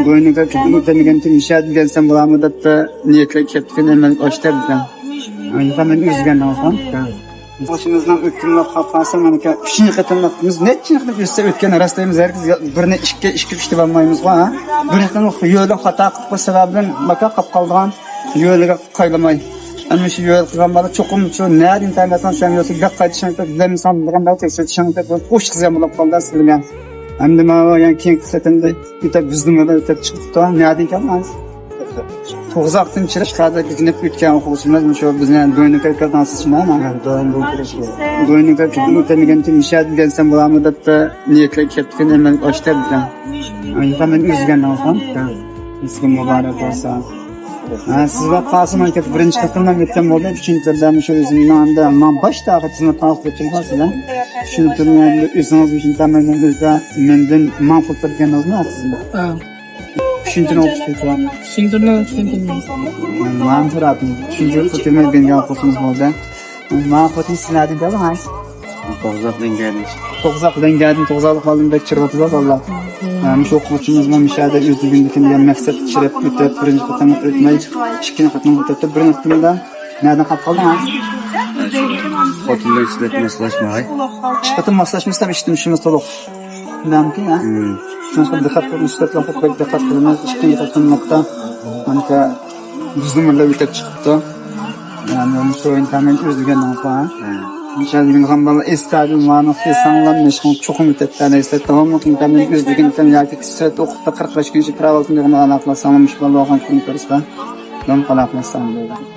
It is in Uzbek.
Goynuga tutun demegan ki müşahede gelsen bulamı da niyetle keptin hemen açtı bizden. Aynı zamanda üzgen olsam. Başımızdan ötkünle kafası manka üçüncü katılmaktımız ne için üstte ötken rastlayımız herkes birine işki pişti olmayımız var. Birine yolda hata kılma sebebinden baka kap kaldıran yolga kaylamay. Ama şu yol kılmalı çokum şu ne internetten sen yoksa gak kaydışan da bilen sanırım da tek seçen de hoş kızım bulup kaldı silmen. Hem de ma yani kim setinde bir de bizim de tek çıktı ne adın kalmaz. To'g'izaqdan ichida chiqadi biznib o'tgan o'quvchimiz shu bizni Go'ynuka kadansiz ama Go'ynuka o'tamagan kim ishadi gelsen bularni deb niyetle ketgan hemen ochdi bizdan. Aynı zamanda üzgen olsam. Sizga muborak bo'lsin. Siz va Qosim aka birinchi qatlamdan o'tgan bo'ldi, uchinchi turdan shu o'zimda men boshda xizmat qilib o'tganman. Shu turdan o'zingiz uchun ta'minlangizda mendan ma'qul qilganingizni sizmi? Tushuntirib o'tishgan. Tushuntirib o'tishgan. Men so'radim. Tushuntirib o'tmagan gapimiz bo'ldi. Men xotin sinadi deyman. To'g'izaq holimda chirg'itib oldilar. Shu o'quvchimiz ham mishada o'zligindagi maqsad chirib o'tib, birinchi qatlamga o'tmay, ikkinchi qatlamga o'tib, birinchi qatlamda nereden qolib qoldingiz? Xotinlar ishlab maslashmay. Chiqatim maslashmasdan ishimiz to'liq. Bilamki, ha? Shuncha diqqat qilib diqqat qilamiz. Ikkinchi qatlamda manka bizning millab o'tib chiqibdi. Yani şu internet özgürlüğünden falan. İnşallah gambalı istedim var sanılan meşgul çok müddetler istedim tamam internet özgürlüğünden yani kısa okuda 45 gün pravatını anlatmasam olmuş vallahi kan konuşuruz da. Ben anlatmasam böyle.